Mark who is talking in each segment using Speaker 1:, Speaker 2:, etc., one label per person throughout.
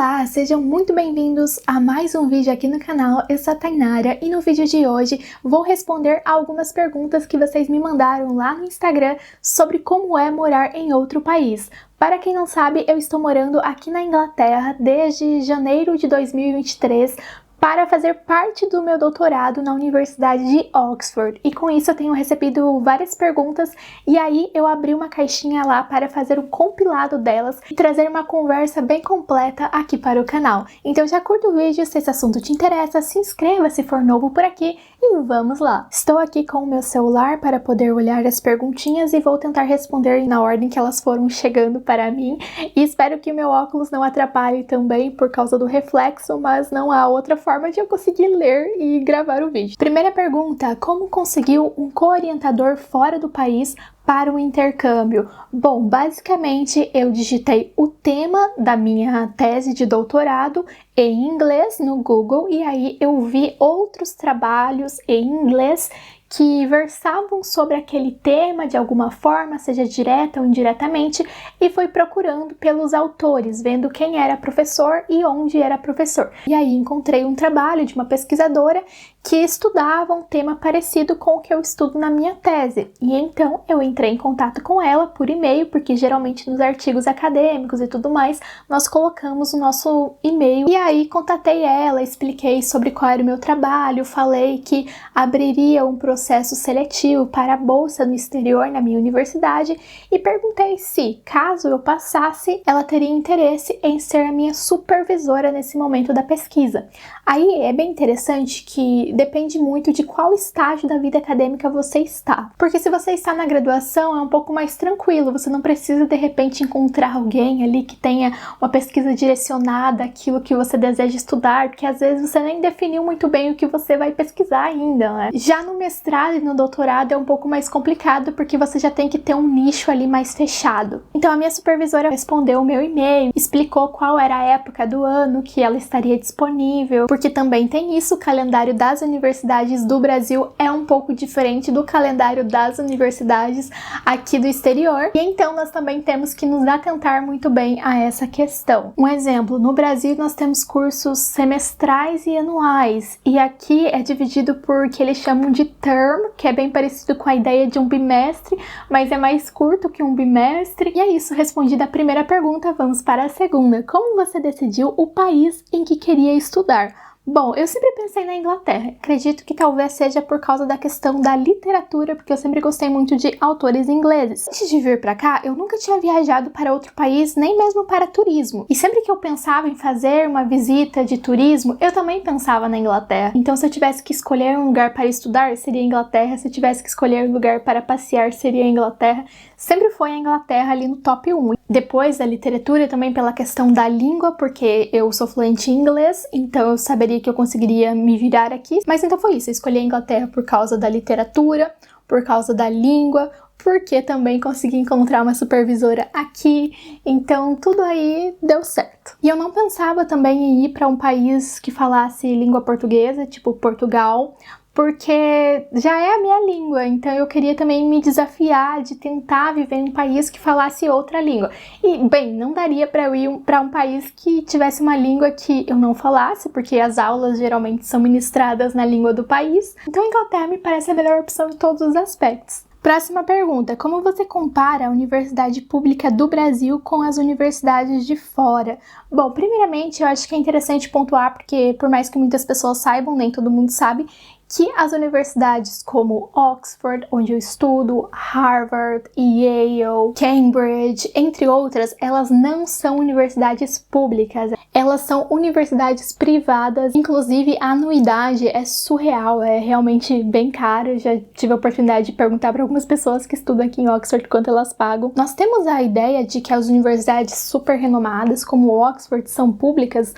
Speaker 1: Olá, sejam muito bem-vindos a mais um vídeo aqui no canal. Eu sou a Tainara e no vídeo de hoje vou responder a algumas perguntas que vocês me mandaram lá no Instagram sobre como é morar em outro país. Para quem não sabe, eu estou morando aqui na Inglaterra desde janeiro de 2023 para fazer parte do meu doutorado na Universidade de Oxford. E com isso eu tenho recebido várias perguntas e aí eu abri uma caixinha lá para fazer um compilado delas e trazer uma conversa bem completa aqui para o canal. Então já curta o vídeo se esse assunto te interessa, se inscreva se for novo por aqui e vamos lá! Estou aqui com o meu celular para poder olhar as perguntinhas e vou tentar responder na ordem que elas foram chegando para mim. E espero que o meu óculos não atrapalhe também por causa do reflexo, mas não há outra forma de eu conseguir ler e gravar o vídeo. Primeira pergunta: como conseguiu um co-orientador fora do país para o intercâmbio? Bom, basicamente eu digitei o tema da minha tese de doutorado em inglês no Google e aí eu vi outros trabalhos em inglês que versavam sobre aquele tema de alguma forma, seja direta ou indiretamente, e fui procurando pelos autores, vendo quem era professor e onde era professor. E aí encontrei um trabalho de uma pesquisadora que estudava um tema parecido com o que eu estudo na minha tese. E então eu entrei em contato com ela por e-mail, porque geralmente nos artigos acadêmicos e tudo mais, nós colocamos o nosso e-mail. E aí contatei ela, expliquei sobre qual era o meu trabalho, falei que abriria um processo seletivo para a bolsa no exterior na minha universidade e perguntei se, caso eu passasse, ela teria interesse em ser a minha supervisora nesse momento da pesquisa. Aí é bem interessante que depende muito de qual estágio da vida acadêmica você está. Porque se você está na graduação é um pouco mais tranquilo, você não precisa de repente encontrar alguém ali que tenha uma pesquisa direcionada àquilo que você deseja estudar, porque às vezes você nem definiu muito bem o que você vai pesquisar ainda, né? Já no mestrado e no doutorado é um pouco mais complicado porque você já tem que ter um nicho ali mais fechado. Então a minha supervisora respondeu o meu e-mail, explicou qual era a época do ano que ela estaria disponível, porque também tem isso, o calendário das universidades do Brasil é um pouco diferente do calendário das universidades aqui do exterior, e então nós também temos que nos atentar muito bem a essa questão. Um exemplo, no Brasil nós temos cursos semestrais e anuais, e aqui é dividido por que eles chamam de term, que é bem parecido com a ideia de um bimestre, mas é mais curto que um bimestre. E é isso, respondida a primeira pergunta, vamos para a segunda. Como você decidiu o país em que queria estudar? Bom, eu sempre pensei na Inglaterra. Acredito que talvez seja por causa da questão da literatura, porque eu sempre gostei muito de autores ingleses. Antes de vir pra cá, eu nunca tinha viajado para outro país, nem mesmo para turismo. E sempre que eu pensava em fazer uma visita de turismo, eu também pensava na Inglaterra. Então, se eu tivesse que escolher um lugar para estudar, seria a Inglaterra. Se eu tivesse que escolher um lugar para passear, seria a Inglaterra. Sempre foi a Inglaterra ali no top 1. Depois da literatura, também pela questão da língua, porque eu sou fluente em inglês, então eu saberia que eu conseguiria me virar aqui. Mas então foi isso, eu escolhi a Inglaterra por causa da literatura, por causa da língua, porque também consegui encontrar uma supervisora aqui, então tudo aí deu certo. E eu não pensava também em ir para um país que falasse língua portuguesa, tipo Portugal, porque já é a minha língua, então eu queria também me desafiar de tentar viver em um país que falasse outra língua. E, bem, não daria para eu ir para um país que tivesse uma língua que eu não falasse, porque as aulas geralmente são ministradas na língua do país. Então a Inglaterra me parece a melhor opção de todos os aspectos. Próxima pergunta: como você compara a universidade pública do Brasil com as universidades de fora? Bom, primeiramente eu acho que é interessante pontuar, porque por mais que muitas pessoas saibam, nem todo mundo sabe, que as universidades como Oxford, onde eu estudo, Harvard, Yale, Cambridge, entre outras, elas não são universidades públicas, elas são universidades privadas. Inclusive a anuidade é surreal, é realmente bem caro. Eu já tive a oportunidade de perguntar para algumas pessoas que estudam aqui em Oxford quanto elas pagam. Nós temos a ideia de que as universidades super renomadas como Oxford são públicas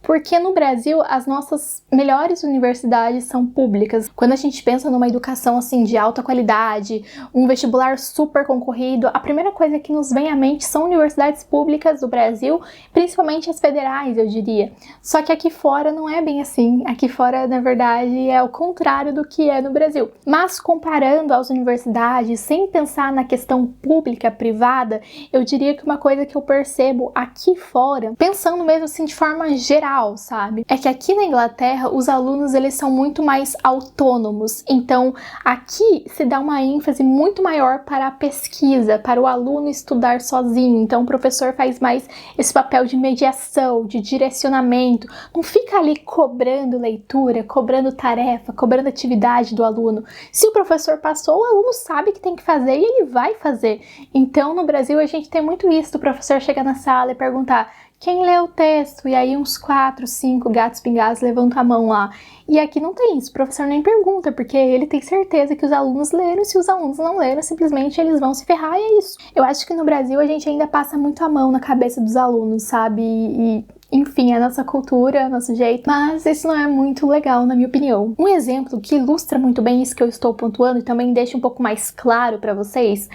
Speaker 1: Porque no Brasil, as nossas melhores universidades são públicas. Quando a gente pensa numa educação assim de alta qualidade, um vestibular super concorrido, a primeira coisa que nos vem à mente são universidades públicas do Brasil, principalmente as federais, eu diria. Só que aqui fora não é bem assim. Aqui fora, na verdade, é o contrário do que é no Brasil. Mas comparando as universidades, sem pensar na questão pública, privada, eu diria que uma coisa que eu percebo aqui fora, pensando mesmo assim de forma geral, sabe? É que aqui na Inglaterra os alunos eles são muito mais autônomos, então aqui se dá uma ênfase muito maior para a pesquisa, para o aluno estudar sozinho, então o professor faz mais esse papel de mediação, de direcionamento, não fica ali cobrando leitura, cobrando tarefa, cobrando atividade do aluno. Se o professor passou, o aluno sabe que tem que fazer e ele vai fazer. Então no Brasil a gente tem muito isso, o professor chegar na sala e perguntar: quem lê o texto? E aí uns 4, 5 gatos pingados levantam a mão lá. E aqui não tem isso, o professor nem pergunta, porque ele tem certeza que os alunos leram, e se os alunos não leram, simplesmente eles vão se ferrar e é isso. Eu acho que no Brasil a gente ainda passa muito a mão na cabeça dos alunos, sabe? Enfim, é a nossa cultura, é o nosso jeito, mas isso não é muito legal, na minha opinião. Um exemplo que ilustra muito bem isso que eu estou pontuando e também deixa um pouco mais claro para vocês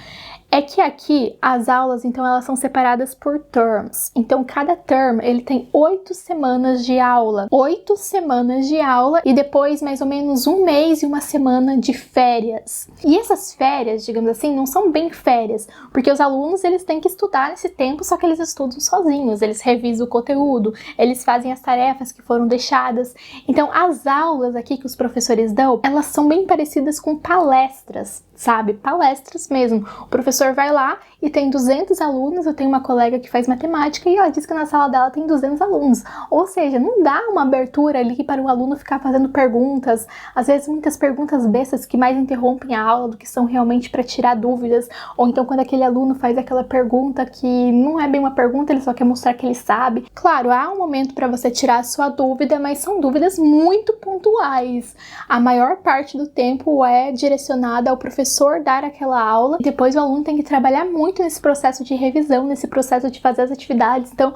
Speaker 1: é que aqui as aulas, então, elas são separadas por terms. Então, cada term, ele tem 8 semanas de aula. 8 semanas de aula e depois mais ou menos um mês e uma semana de férias. E essas férias, digamos assim, não são bem férias, porque os alunos, eles têm que estudar nesse tempo, só que eles estudam sozinhos, eles revisam o conteúdo, eles fazem as tarefas que foram deixadas. Então, as aulas aqui que os professores dão, elas são bem parecidas com palestras, sabe? Palestras mesmo. O professor vai lá e tem 200 alunos, eu tenho uma colega que faz matemática e ela diz que na sala dela tem 200 alunos. Ou seja, não dá uma abertura ali para o aluno ficar fazendo perguntas, às vezes muitas perguntas bestas que mais interrompem a aula do que são realmente para tirar dúvidas, ou então quando aquele aluno faz aquela pergunta que não é bem uma pergunta, ele só quer mostrar que ele sabe. Claro, há um momento para você tirar a sua dúvida, mas são dúvidas muito pontuais. A maior parte do tempo é direcionada ao professor dar aquela aula, e depois o aluno tem que trabalhar muito nesse processo de revisão, nesse processo de fazer as atividades. Então,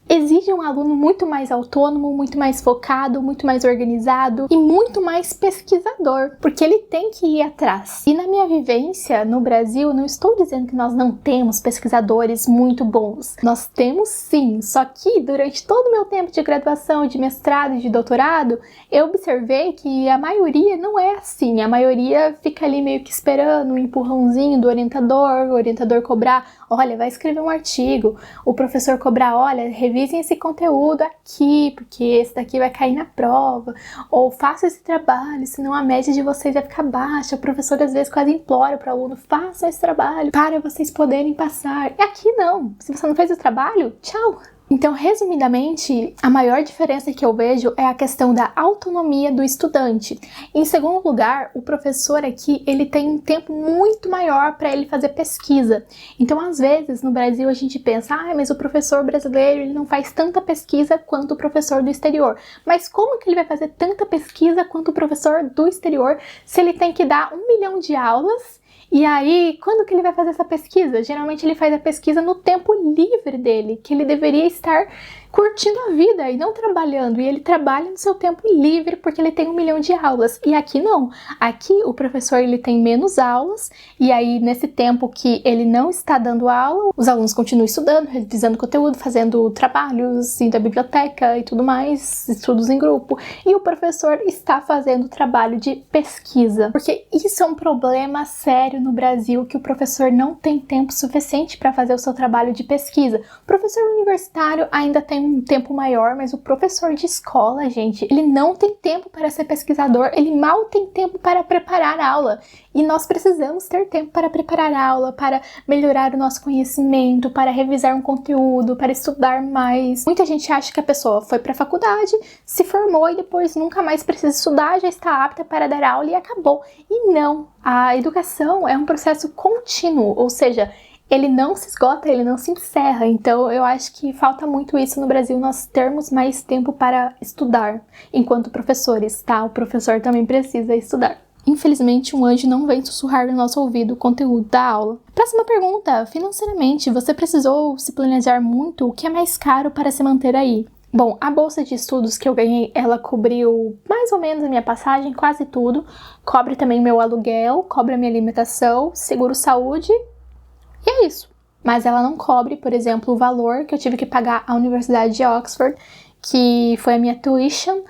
Speaker 1: exige um aluno muito mais autônomo, muito mais focado, muito mais organizado e muito mais pesquisador, porque ele tem que ir atrás. E na minha vivência no Brasil, não estou dizendo que nós não temos pesquisadores muito bons. Nós temos sim, só que durante todo o meu tempo de graduação, de mestrado e de doutorado, eu observei que a maioria não é assim. A maioria fica ali meio que esperando um empurrãozinho do orientador, o orientador cobrar: olha, vai escrever um artigo, o professor cobrar: olha, revisem esse conteúdo aqui, porque esse daqui vai cair na prova, ou faça esse trabalho, senão a média de vocês vai ficar baixa. O professor às vezes quase implora para o aluno: façam esse trabalho para vocês poderem passar. E aqui não, se você não fez o trabalho, tchau! Então, resumidamente, a maior diferença que eu vejo é a questão da autonomia do estudante. Em segundo lugar, o professor aqui, ele tem um tempo muito maior para ele fazer pesquisa. Então, às vezes, no Brasil, a gente pensa: mas o professor brasileiro, ele não faz tanta pesquisa quanto o professor do exterior. Mas como que ele vai fazer tanta pesquisa quanto o professor do exterior se ele tem que dar 1 milhão de aulas? E aí, quando que ele vai fazer essa pesquisa? Geralmente ele faz a pesquisa no tempo livre dele, que ele deveria estar curtindo a vida e não trabalhando. E ele trabalha no seu tempo livre porque ele tem 1 milhão de aulas. E aqui não. Aqui o professor, ele tem menos aulas, e aí nesse tempo que ele não está dando aula, os alunos continuam estudando, revisando conteúdo, fazendo trabalhos, indo à biblioteca e tudo mais, estudos em grupo. E o professor está fazendo trabalho de pesquisa. Porque isso é um problema sério no Brasil, que o professor não tem tempo suficiente para fazer o seu trabalho de pesquisa. O professor universitário ainda tem um tempo maior, mas o professor de escola, gente, ele não tem tempo para ser pesquisador, ele mal tem tempo para preparar a aula. E nós precisamos ter tempo para preparar a aula, para melhorar o nosso conhecimento, para revisar um conteúdo, para estudar mais. Muita gente acha que a pessoa foi para a faculdade, se formou e depois nunca mais precisa estudar, já está apta para dar aula e acabou. E não, a educação é um processo contínuo, ou seja, ele não se esgota, ele não se encerra. Então eu acho que falta muito isso no Brasil, nós termos mais tempo para estudar enquanto professores, tá? O professor também precisa estudar. Infelizmente, um anjo não vem sussurrar no nosso ouvido o conteúdo da aula. Próxima pergunta. Financeiramente, você precisou se planejar muito? O que é mais caro para se manter aí? Bom, a bolsa de estudos que eu ganhei, ela cobriu mais ou menos a minha passagem, quase tudo. Cobre também meu aluguel, cobre a minha alimentação, seguro-saúde e é isso. Mas ela não cobre, por exemplo, o valor que eu tive que pagar à Universidade de Oxford, que foi a minha tuition,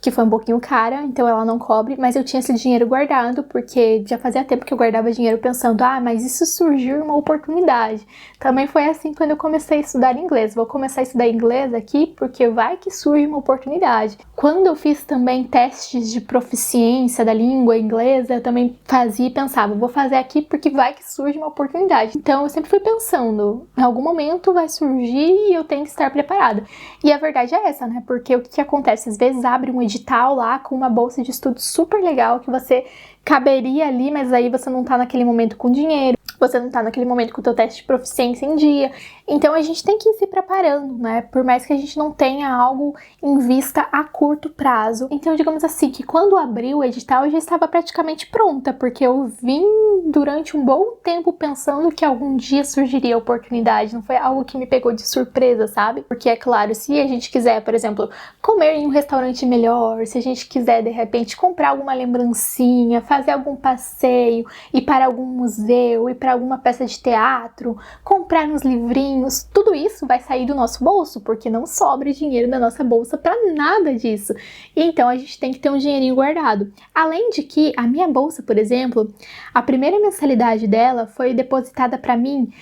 Speaker 1: que foi um pouquinho cara, então ela não cobre, mas eu tinha esse dinheiro guardado, porque já fazia tempo que eu guardava dinheiro pensando, mas isso surgiu uma oportunidade. Também foi assim quando eu comecei a estudar inglês. Vou começar a estudar inglês aqui, porque vai que surge uma oportunidade. Quando eu fiz também testes de proficiência da língua inglesa, eu também fazia e pensava, vou fazer aqui porque vai que surge uma oportunidade. Então eu sempre fui pensando, em algum momento vai surgir e eu tenho que estar preparada. E a verdade é essa, né? Porque o que acontece? Às vezes abre um edital lá com uma bolsa de estudo super legal que você caberia ali, mas aí você não tá naquele momento com dinheiro, você não tá naquele momento com o teu teste de proficiência em dia. Então a gente tem que ir se preparando, né? Por mais que a gente não tenha algo em vista a curto prazo. Então, digamos assim, que quando abriu o edital eu já estava praticamente pronta, porque eu vim durante um bom tempo pensando que algum dia surgiria a oportunidade. Não foi algo que me pegou de surpresa, sabe? Porque é claro, se a gente quiser, por exemplo, comer em um restaurante melhor, se a gente quiser de repente comprar alguma lembrancinha, fazer algum passeio, ir para algum museu, ir para alguma peça de teatro, comprar uns livrinhos, tudo isso vai sair do nosso bolso, porque não sobra dinheiro da nossa bolsa para nada disso. Então a gente tem que ter um dinheirinho guardado. Além de que a minha bolsa, por exemplo, a primeira mensalidade dela foi depositada para mim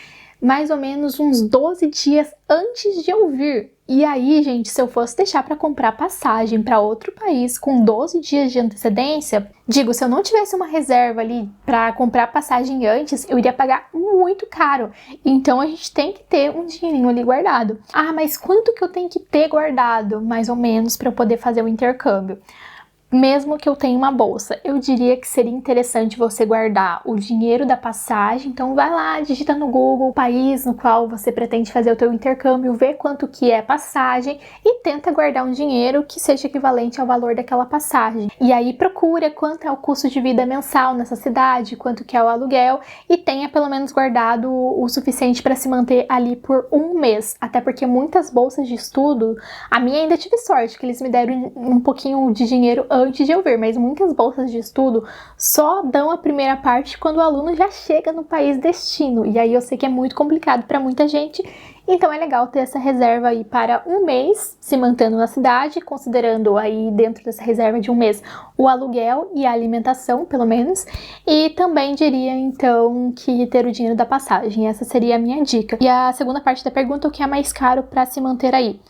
Speaker 1: mais ou menos uns 12 dias antes de eu vir. E aí, gente, se eu fosse deixar para comprar passagem para outro país com 12 dias de antecedência, digo, se eu não tivesse uma reserva ali para comprar passagem antes, eu iria pagar muito caro. Então a gente tem que ter um dinheirinho ali guardado. Mas quanto que eu tenho que ter guardado, mais ou menos, para eu poder fazer o intercâmbio? Mesmo que eu tenha uma bolsa, eu diria que seria interessante você guardar o dinheiro da passagem. Então vai lá, digita no Google o país no qual você pretende fazer o teu intercâmbio, vê quanto que é a passagem e tenta guardar um dinheiro que seja equivalente ao valor daquela passagem. E aí procura quanto é o custo de vida mensal nessa cidade, quanto que é o aluguel e tenha pelo menos guardado o suficiente para se manter ali por um mês. Até porque muitas bolsas de estudo, a minha ainda tive sorte, que eles me deram um pouquinho de dinheiro antes de eu vir, mas muitas bolsas de estudo só dão a primeira parte quando o aluno já chega no país destino, e aí eu sei que é muito complicado para muita gente, então é legal ter essa reserva aí para um mês, se mantendo na cidade, considerando aí dentro dessa reserva de um mês o aluguel e a alimentação, pelo menos, e também diria então que ter o dinheiro da passagem, essa seria a minha dica. E a segunda parte da pergunta, o que é mais caro para se manter aí?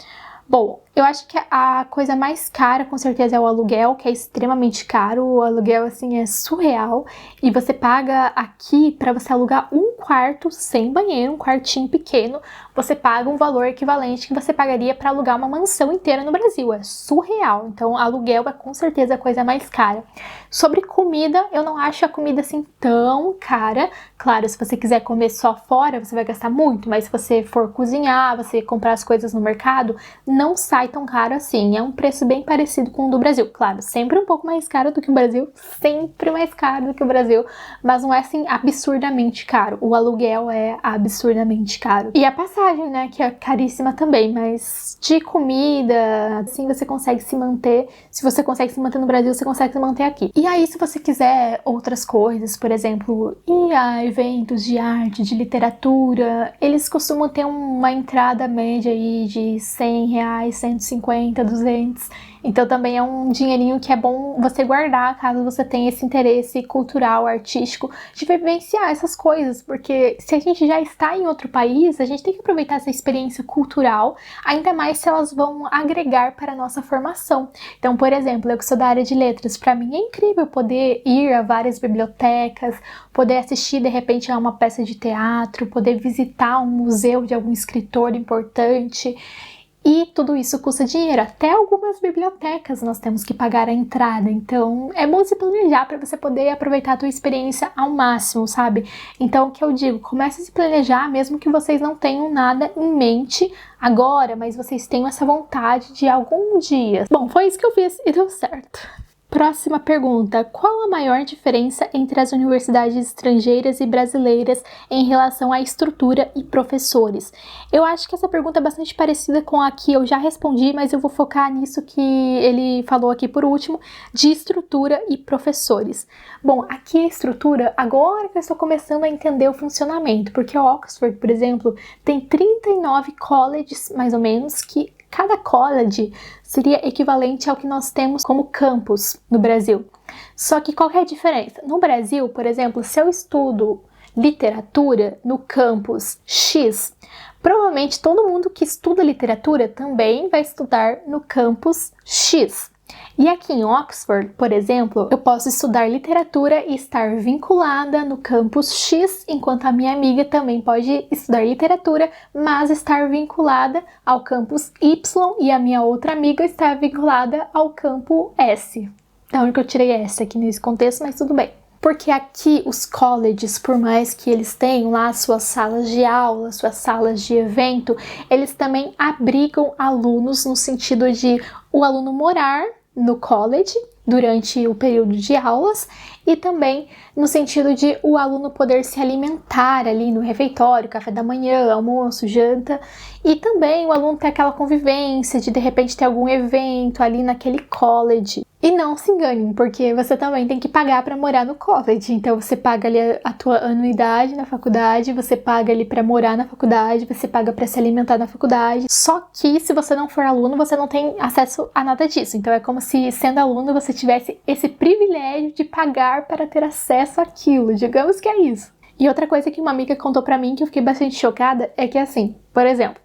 Speaker 1: Bom, eu acho que a coisa mais cara, com certeza, é o aluguel, que é extremamente caro. O aluguel, assim, é surreal. E você paga aqui, para você alugar um quarto sem banheiro, um quartinho pequeno, você paga um valor equivalente que você pagaria para alugar uma mansão inteira no Brasil. É surreal. Então, aluguel é com certeza a coisa mais cara. Sobre comida, eu não acho a comida, assim, tão cara. Claro, se você quiser comer só fora, você vai gastar muito. Mas se você for cozinhar, você comprar as coisas no mercado, não sai tão caro assim, é um preço bem parecido com o do Brasil, claro, sempre um pouco mais caro do que o Brasil, sempre mais caro do que o Brasil, mas não é assim absurdamente caro, o aluguel é absurdamente caro. E a passagem, né, que é caríssima também, mas de comida, assim, você consegue se manter, se você consegue se manter no Brasil, você consegue se manter aqui. E aí, se você quiser outras coisas, por exemplo, ir a eventos de arte, de literatura, eles costumam ter uma entrada média aí de R$100, 150, 200. Então também é um dinheirinho que é bom você guardar caso você tenha esse interesse cultural, artístico, de vivenciar essas coisas, porque se a gente já está em outro país, a gente tem que aproveitar essa experiência cultural, ainda mais se elas vão agregar para a nossa formação. Então, por exemplo, eu que sou da área de letras, para mim é incrível poder ir a várias bibliotecas, poder assistir de repente a uma peça de teatro, poder visitar um museu de algum escritor importante. E tudo isso custa dinheiro, até algumas bibliotecas nós temos que pagar a entrada, então é bom se planejar para você poder aproveitar a tua experiência ao máximo, sabe? Então o que eu digo, comece a se planejar mesmo que vocês não tenham nada em mente agora, mas vocês tenham essa vontade de algum dia. Bom, foi isso que eu fiz e deu certo. Próxima pergunta: qual a maior diferença entre as universidades estrangeiras e brasileiras em relação à estrutura e professores? Eu acho que essa pergunta é bastante parecida com a que eu já respondi, mas eu vou focar nisso que ele falou aqui por último, de estrutura e professores. Bom, aqui a estrutura, agora que eu estou começando a entender o funcionamento, porque o Oxford, por exemplo, tem 39 colleges, mais ou menos, que cada college seria equivalente ao que nós temos como campus no Brasil. Só que qual é a diferença? No Brasil, por exemplo, se eu estudo literatura no campus X, provavelmente todo mundo que estuda literatura também vai estudar no campus X. E aqui em Oxford, por exemplo, eu posso estudar literatura e estar vinculada no campus X, enquanto a minha amiga também pode estudar literatura, mas estar vinculada ao campus Y, e a minha outra amiga está vinculada ao campo S. Da onde que eu tirei S aqui nesse contexto, mas tudo bem. Porque aqui os colleges, por mais que eles tenham lá suas salas de aula, suas salas de evento, eles também abrigam alunos no sentido de o aluno morar no college durante o período de aulas e também no sentido de o aluno poder se alimentar ali no refeitório, café da manhã, almoço, janta, e também o aluno ter aquela convivência de repente ter algum evento ali naquele college. E não se enganem, porque você também tem que pagar para morar no college. Então você paga ali a tua anuidade na faculdade, você paga ali para morar na faculdade, você paga para se alimentar na faculdade. Só que se você não for aluno, você não tem acesso a nada disso. Então é como se, sendo aluno, você tivesse esse privilégio de pagar para ter acesso àquilo. Digamos que é isso. E outra coisa que uma amiga contou para mim que eu fiquei bastante chocada é que assim, por exemplo,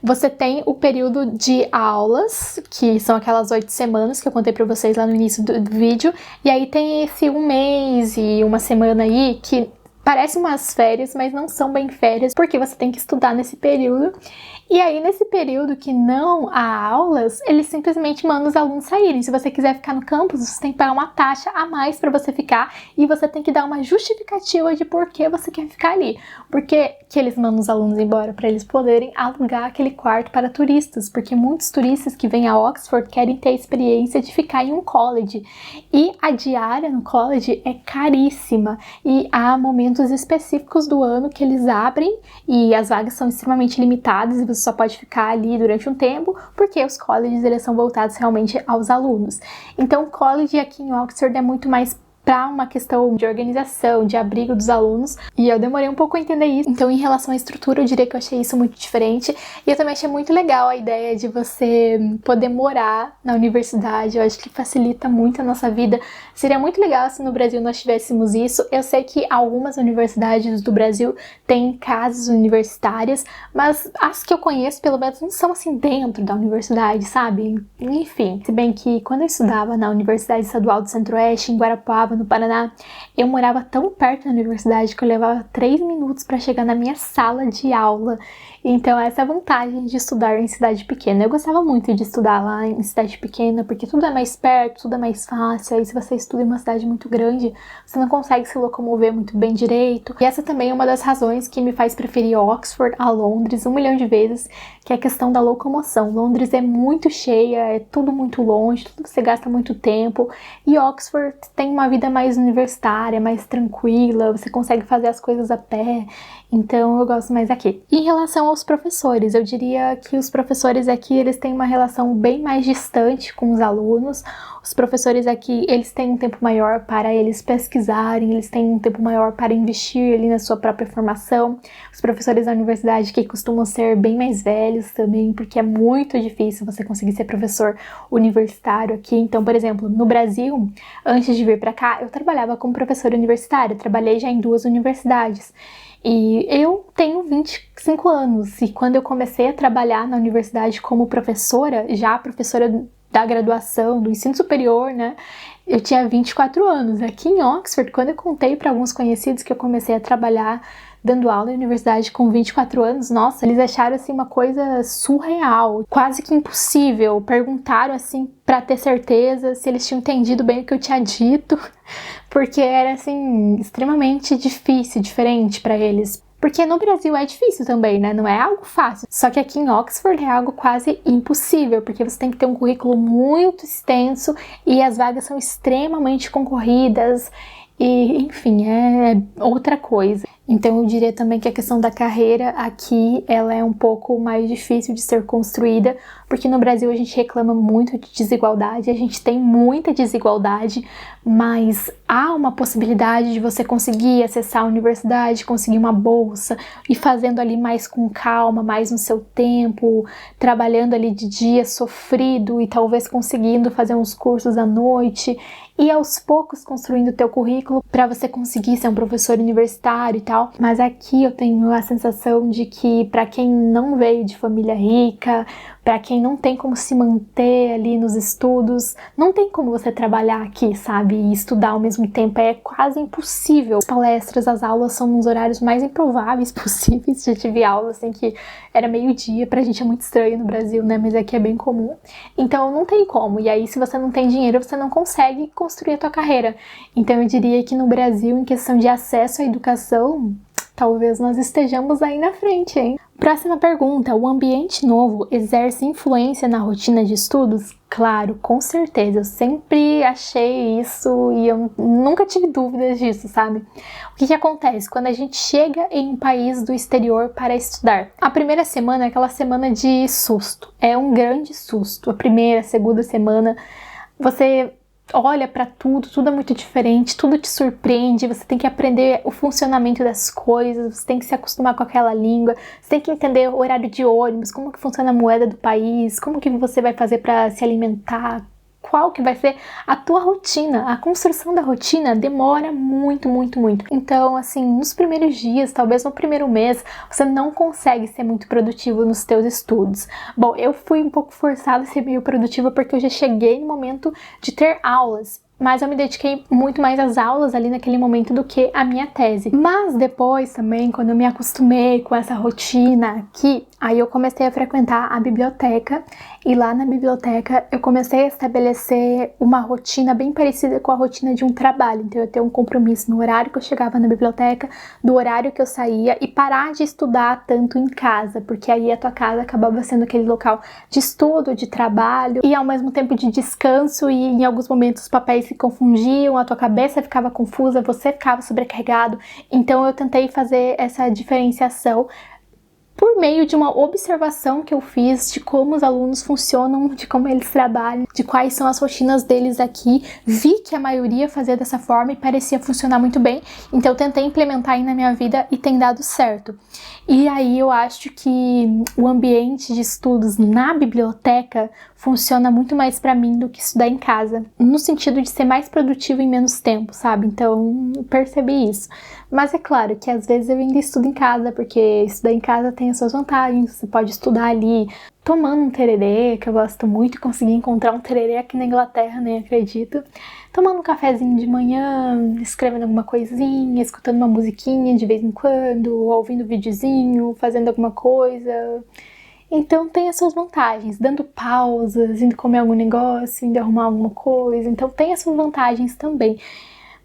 Speaker 1: você tem o período de aulas, que são aquelas 8 semanas que eu contei pra vocês lá no início do vídeo, e aí tem esse um mês e uma semana aí que parece umas férias, mas não são bem férias, porque você tem que estudar nesse período. E aí, nesse período que não há aulas, eles simplesmente mandam os alunos saírem. Se você quiser ficar no campus, você tem que pagar uma taxa a mais para você ficar e você tem que dar uma justificativa de por que você quer ficar ali. Por que eles mandam os alunos embora? Para eles poderem alugar aquele quarto para turistas, porque muitos turistas que vêm a Oxford querem ter a experiência de ficar em um college. E a diária no college é caríssima e há momentos específicos do ano que eles abrem e as vagas são extremamente limitadas e você só pode ficar ali durante um tempo, porque os colleges eles são voltados realmente aos alunos. Então o college aqui em Oxford é muito mais para uma questão de organização, de abrigo dos alunos, e eu demorei um pouco a entender isso. Então, em relação à estrutura, eu diria que eu achei isso muito diferente, e eu também achei muito legal a ideia de você poder morar na universidade. Eu acho que facilita muito a nossa vida. Seria muito legal se no Brasil nós tivéssemos isso. Eu sei que algumas universidades do Brasil têm casas universitárias, mas as que eu conheço, pelo menos, não são assim dentro da universidade, sabe? Enfim, se bem que quando eu estudava na Universidade Estadual do Centro-Oeste, em Guarapuava, no Paraná, eu morava tão perto da universidade que eu levava 3 minutos para chegar na minha sala de aula. Então essa é a vantagem de estudar em cidade pequena. Eu gostava muito de estudar lá em cidade pequena, porque tudo é mais perto, tudo é mais fácil. Aí se você estuda em uma cidade muito grande, você não consegue se locomover muito bem direito. E essa também é uma das razões que me faz preferir Oxford a Londres 1 milhão de vezes, que é a questão da locomoção. Londres é muito cheia, é tudo muito longe, tudo você gasta muito tempo. E Oxford tem uma vida mais universitária, mais tranquila, você consegue fazer as coisas a pé. Então eu gosto mais aqui. Em relação aos professores, eu diria que os professores aqui, eles têm uma relação bem mais distante com os alunos. Os professores aqui, eles têm um tempo maior para eles pesquisarem, eles têm um tempo maior para investir ali na sua própria formação. Os professores da universidade que costumam ser bem mais velhos também, porque é muito difícil você conseguir ser professor universitário aqui. Então, por exemplo, no Brasil, antes de vir para cá, eu trabalhava como professora universitária, trabalhei já em 2 universidades. E eu tenho 25 anos e quando eu comecei a trabalhar na universidade como professora, já professora da graduação, do ensino superior, né, eu tinha 24 anos. Aqui em Oxford, quando eu contei para alguns conhecidos que eu comecei a trabalhar dando aula na universidade com 24 anos, nossa, eles acharam assim uma coisa surreal, quase que impossível. Perguntaram assim para ter certeza se eles tinham entendido bem o que eu tinha dito, porque era assim extremamente difícil, diferente para eles. Porque no Brasil é difícil também, né? Não é algo fácil. Só que aqui em Oxford é algo quase impossível, porque você tem que ter um currículo muito extenso e as vagas são extremamente concorridas. E, enfim, é outra coisa. Então eu diria também que a questão da carreira aqui, ela é um pouco mais difícil de ser construída, porque no Brasil a gente reclama muito de desigualdade, a gente tem muita desigualdade, mas há uma possibilidade de você conseguir acessar a universidade, conseguir uma bolsa, e fazendo ali mais com calma, mais no seu tempo, trabalhando ali de dia sofrido e talvez conseguindo fazer uns cursos à noite, e aos poucos construindo o teu currículo para você conseguir ser um professor universitário e tal. Mas aqui eu tenho a sensação de que para quem não veio de família rica, para quem não tem como se manter ali nos estudos, não tem como você trabalhar aqui, sabe? E estudar ao mesmo tempo é quase impossível. As palestras, as aulas são nos horários mais improváveis possíveis. Já tive aula assim que era meio-dia, pra gente é muito estranho no Brasil, né? Mas aqui é bem comum. Então não tem como. E aí se você não tem dinheiro, você não consegue construir a tua carreira. Então eu diria que no Brasil, em questão de acesso à educação, talvez nós estejamos aí na frente, hein? Próxima pergunta. O ambiente novo exerce influência na rotina de estudos? Claro, com certeza. Eu sempre achei isso e eu nunca tive dúvidas disso, sabe? O que acontece quando a gente chega em um país do exterior para estudar? A primeira semana é aquela semana de susto. É um grande susto. A primeira, segunda semana, você olha pra tudo, tudo é muito diferente, tudo te surpreende, você tem que aprender o funcionamento das coisas, você tem que se acostumar com aquela língua, você tem que entender o horário de ônibus, como que funciona a moeda do país, como que você vai fazer para se alimentar, qual que vai ser a tua rotina. A construção da rotina demora muito, muito, muito. Então, assim, nos primeiros dias, talvez no primeiro mês, você não consegue ser muito produtivo nos teus estudos. Bom, eu fui um pouco forçada a ser meio produtiva porque eu já cheguei no momento de ter aulas. Mas eu me dediquei muito mais às aulas ali naquele momento do que à minha tese. Mas depois também, quando eu me acostumei com essa rotina aqui, aí eu comecei a frequentar a biblioteca e lá na biblioteca eu comecei a estabelecer uma rotina bem parecida com a rotina de um trabalho. Então eu tenho um compromisso no horário que eu chegava na biblioteca, do horário que eu saía e parar de estudar tanto em casa, porque aí a tua casa acabava sendo aquele local de estudo, de trabalho e ao mesmo tempo de descanso, e em alguns momentos os papéis se confundiam, a tua cabeça ficava confusa, você ficava sobrecarregado. Então eu tentei fazer essa diferenciação por meio de uma observação que eu fiz de como os alunos funcionam, de como eles trabalham, de quais são as rotinas deles aqui. Vi que a maioria fazia dessa forma e parecia funcionar muito bem, então eu tentei implementar aí na minha vida e tem dado certo. E aí eu acho que o ambiente de estudos na biblioteca funciona muito mais pra mim do que estudar em casa, no sentido de ser mais produtivo em menos tempo, sabe? Então eu percebi isso. Mas é claro que às vezes eu ainda estudo em casa, porque estudar em casa tem as suas vantagens. Você pode estudar ali tomando um tererê, que eu gosto muito, consegui encontrar um tererê aqui na Inglaterra, nem acredito. Tomando um cafezinho de manhã, escrevendo alguma coisinha, escutando uma musiquinha de vez em quando, ouvindo um videozinho, fazendo alguma coisa. Então tem as suas vantagens, dando pausas, indo comer algum negócio, indo arrumar alguma coisa. Então tem as suas vantagens também.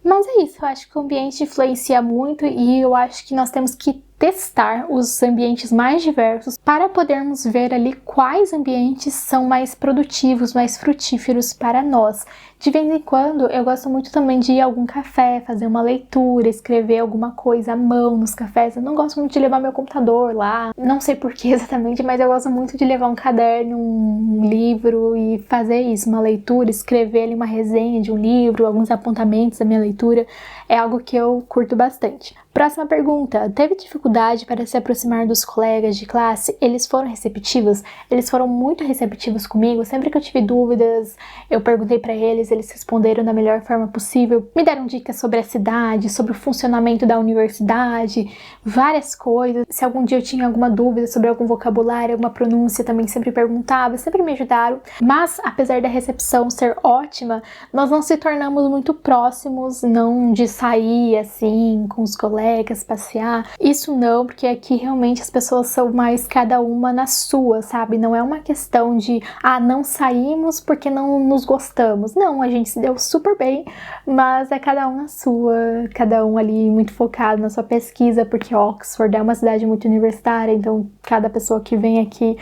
Speaker 1: Mas é isso, eu acho que o ambiente influencia muito e eu acho que nós temos que testar os ambientes mais diversos para podermos ver ali quais ambientes são mais produtivos, mais frutíferos para nós. De vez em quando eu gosto muito também de ir a algum café, fazer uma leitura, escrever alguma coisa à mão nos cafés. Eu não gosto muito de levar meu computador lá, não sei por que exatamente, mas eu gosto muito de levar um caderno, um livro e fazer isso, uma leitura, escrever ali uma resenha de um livro, alguns apontamentos da minha leitura. É algo que eu curto bastante. Próxima pergunta. Teve dificuldade para se aproximar dos colegas de classe? Eles foram receptivos? Eles foram muito receptivos comigo. Sempre que eu tive dúvidas, eu perguntei para eles responderam da melhor forma possível. Me deram dicas sobre a cidade, sobre o funcionamento da universidade, várias coisas. Se algum dia eu tinha alguma dúvida sobre algum vocabulário, alguma pronúncia, também sempre perguntava, sempre me ajudaram. Mas, apesar da recepção ser ótima, nós não se tornamos muito próximos, não de sair assim com os colegas, colegas, passear. Isso não, porque aqui realmente as pessoas são mais cada uma na sua, sabe? Não é uma questão de, não saímos porque não nos gostamos. Não, a gente se deu super bem, mas é cada um na sua, cada um ali muito focado na sua pesquisa, porque Oxford é uma cidade muito universitária, então cada pessoa que vem aqui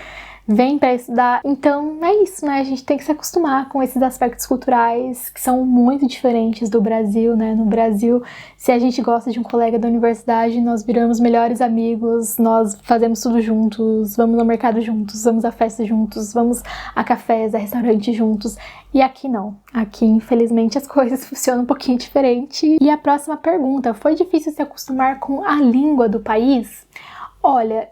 Speaker 1: vem para estudar. Então é isso, né? A gente tem que se acostumar com esses aspectos culturais que são muito diferentes do Brasil, né? No Brasil, se a gente gosta de um colega da universidade, nós viramos melhores amigos, nós fazemos tudo juntos, vamos ao mercado juntos, vamos à festa juntos, vamos a cafés, a restaurantes juntos. E aqui não. Aqui, infelizmente, as coisas funcionam um pouquinho diferente. E a próxima pergunta: foi difícil se acostumar com a língua do país? Olha,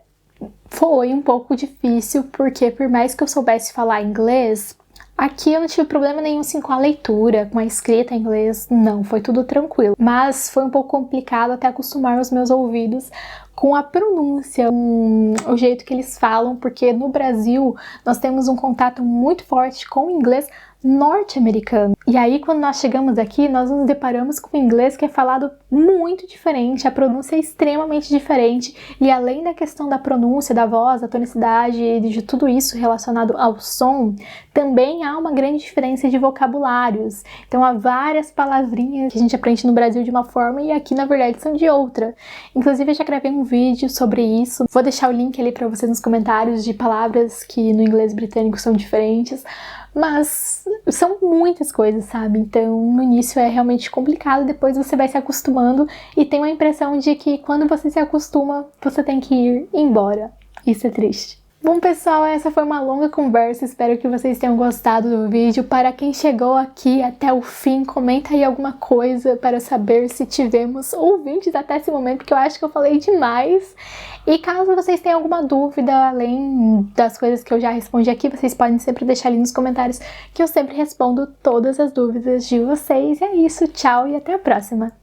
Speaker 1: foi um pouco difícil, porque por mais que eu soubesse falar inglês, aqui eu não tive problema nenhum assim, com a leitura, com a escrita em inglês, não, foi tudo tranquilo. Mas foi um pouco complicado até acostumar os meus ouvidos com a pronúncia, o jeito que eles falam, porque no Brasil nós temos um contato muito forte com o inglês norte-americano. E aí, quando nós chegamos aqui, nós nos deparamos com o inglês que é falado muito diferente, a pronúncia é extremamente diferente, e além da questão da pronúncia, da voz, da tonicidade, de tudo isso relacionado ao som, também há uma grande diferença de vocabulários. Então, há várias palavrinhas que a gente aprende no Brasil de uma forma e aqui, na verdade, são de outra. Inclusive, eu já gravei um vídeo sobre isso, vou deixar o link ali para vocês nos comentários de palavras que no inglês britânico são diferentes. Mas são muitas coisas, sabe? Então, no início é realmente complicado, depois você vai se acostumando e tem uma impressão de que quando você se acostuma, você tem que ir embora. Isso é triste. Bom, pessoal, essa foi uma longa conversa, espero que vocês tenham gostado do vídeo. Para quem chegou aqui até o fim, comenta aí alguma coisa para saber se tivemos ouvintes até esse momento, porque eu acho que eu falei demais. E caso vocês tenham alguma dúvida, além das coisas que eu já respondi aqui, vocês podem sempre deixar ali nos comentários, que eu sempre respondo todas as dúvidas de vocês. E é isso, tchau e até a próxima!